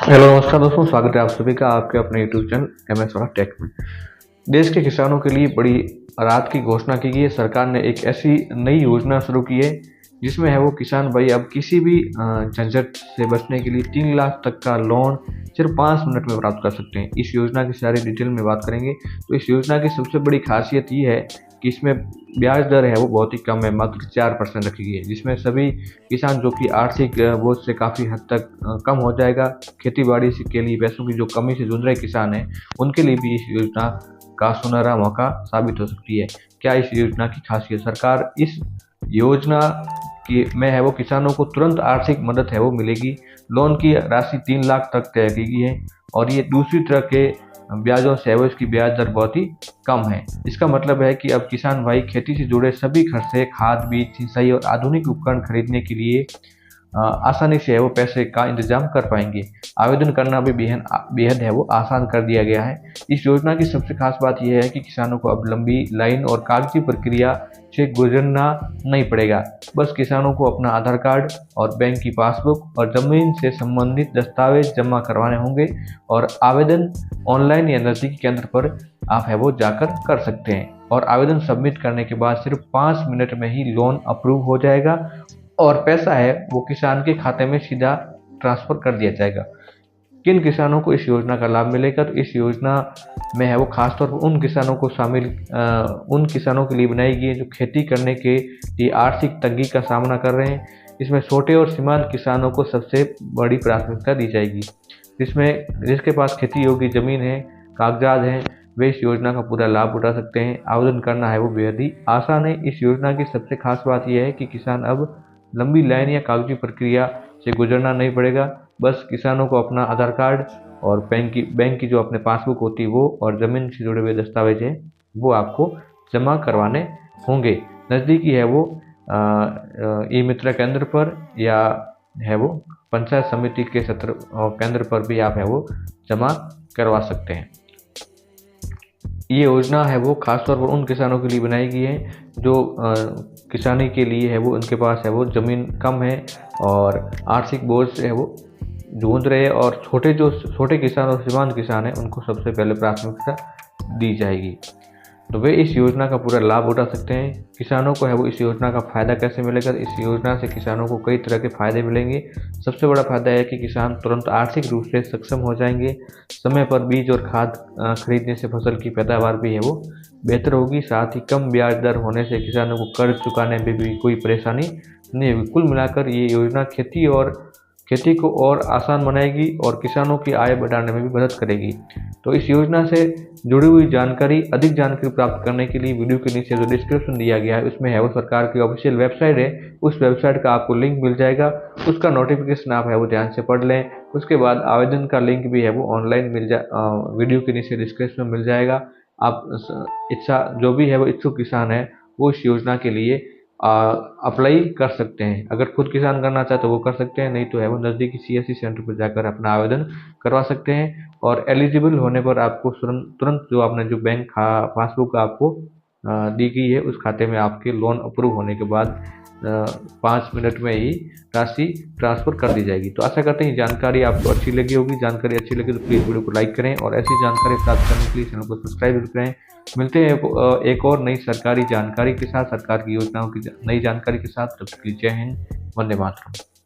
Hello नमस्कार दोस्तों, स्वागत है आप सभी का आपके अपने यूट्यूब चैनल एम एस वाला टेक में। देश के किसानों के लिए बड़ी राहत की घोषणा की गई है। सरकार ने एक ऐसी नई योजना शुरू की है जिसमें है वो किसान भाई अब किसी भी झंझट से बचने के लिए 3 लाख तक का लोन सिर्फ 5 मिनट में प्राप्त कर सकते हैं। इस योजना की सारी डिटेल में बात करेंगे। तो इस योजना की सबसे बड़ी खासियत ये है कि इसमें ब्याज दर है वो बहुत ही कम है, मात्र 4% रखी गई है, जिसमें सभी किसान जो कि आर्थिक बोझ से काफ़ी हद तक कम हो जाएगा। खेती बाड़ी के लिए पैसों की जो कमी से जूझ रहे किसान हैं उनके लिए भी इस योजना का सुनहरा मौका साबित हो सकती है। क्या इस योजना की खासियत? सरकार इस योजना की में है वो किसानों को तुरंत आर्थिक मदद है वो मिलेगी। लोन की राशि 3 लाख तक तय की गई है और ये दूसरी तरह के ब्याजों से है वो इसकी ब्याज दर बहुत ही कम है। इसका मतलब है कि अब किसान भाई खेती से जुड़े सभी खर्चे, खाद, बीज, सिंचाई और आधुनिक उपकरण खरीदने के लिए आसानी से है वो पैसे का इंतजाम कर पाएंगे। आवेदन करना भी बेहद है वो आसान कर दिया गया है। इस योजना की सबसे खास बात यह है कि किसानों को अब लंबी लाइन और कागजी प्रक्रिया से गुजरना नहीं पड़ेगा। बस किसानों को अपना आधार कार्ड और बैंक की पासबुक और जमीन से संबंधित दस्तावेज जमा करवाने होंगे और आवेदन ऑनलाइन या नज़दीकी केंद्र पर आप है वो जाकर कर सकते हैं। और आवेदन सबमिट करने के बाद सिर्फ 5 मिनट में ही लोन अप्रूव हो जाएगा और पैसा है वो किसान के खाते में सीधा ट्रांसफ़र कर दिया जाएगा। किन किसानों को इस योजना का लाभ मिलेगा? तो इस योजना में है वो खासतौर पर उन किसानों को उन किसानों के लिए बनाई गई है जो खेती करने के लिए आर्थिक तंगी का सामना कर रहे हैं। इसमें छोटे और सीमांत किसानों को सबसे बड़ी प्राथमिकता दी जाएगी। जिसके पास खेती योग्य ज़मीन है, कागजात हैं, वे इस योजना का पूरा लाभ उठा सकते हैं। आवेदन करना है वो बेहद ही आसान है। इस योजना की सबसे खास बात यह है कि किसान अब लंबी लाइन या कागजी प्रक्रिया से गुजरना नहीं पड़ेगा। बस किसानों को अपना आधार कार्ड और बैंक की जो अपने पासबुक होती है वो और ज़मीन से जुड़े हुए दस्तावेज हैं वो आपको जमा करवाने होंगे। नज़दीकी है वो ई मित्र केंद्र पर या है वो पंचायत समिति के सत्र केंद्र पर भी आप है वो जमा करवा सकते हैं। ये योजना है वो खासतौर पर उन किसानों के लिए बनाई गई है जो किसानी के लिए है वो उनके पास है वो ज़मीन कम है और आर्थिक बोझ से है वो जूझ रहे हैं, और छोटे किसान और सीमांत किसान हैं उनको सबसे पहले प्राथमिकता दी जाएगी। तो वे इस योजना का पूरा लाभ उठा सकते हैं। किसानों को है वो इस योजना का फ़ायदा कैसे मिलेगा? इस योजना से किसानों को कई तरह के फ़ायदे मिलेंगे। सबसे बड़ा फ़ायदा है कि किसान तुरंत आर्थिक रूप से सक्षम हो जाएंगे। समय पर बीज और खाद खरीदने से फसल की पैदावार भी है वो बेहतर होगी। साथ ही कम ब्याज दर होने से किसानों को कर्ज चुकाने में भी कोई परेशानी नहीं होगी। कुल मिलाकर ये योजना खेती को और आसान बनाएगी और किसानों की आय बढ़ाने में भी मदद करेगी। तो इस योजना से जुड़ी हुई अधिक जानकारी प्राप्त करने के लिए वीडियो के नीचे जो डिस्क्रिप्शन दिया गया है उसमें है वो सरकार की ऑफिशियल वेबसाइट है। उस वेबसाइट का आपको लिंक मिल जाएगा, उसका नोटिफिकेशन आप है वो ध्यान से पढ़ लें। उसके बाद आवेदन का लिंक भी है वो ऑनलाइन वीडियो के नीचे डिस्क्रिप्शन में मिल जाएगा। आप जो भी है वो इच्छुक किसान है वो इस योजना के लिए अप्लाई कर सकते हैं। अगर खुद किसान करना चाहे तो वो कर सकते हैं, नहीं तो है वो नज़दीकी सीएससी सेंटर पर जाकर अपना आवेदन करवा सकते हैं। और एलिजिबल होने पर आपको तुरंत जो आपने जो बैंक पासबुक आपको दी गई है उस खाते में आपके लोन अप्रूव होने के बाद 5 मिनट में ही राशि ट्रांसफ़र कर दी जाएगी। तो आशा करते हैं जानकारी आपको अच्छी लगी होगी। जानकारी अच्छी लगी तो प्लीज़ वीडियो को लाइक करें और ऐसी जानकारी प्राप्त करने के लिए चैनल को सब्सक्राइब जरूर करें। मिलते हैं एक और नई सरकारी जानकारी के साथ, सरकार की योजनाओं की नई जानकारी के साथ। तब तक के लिए जय हिंद, वंदे मातरम।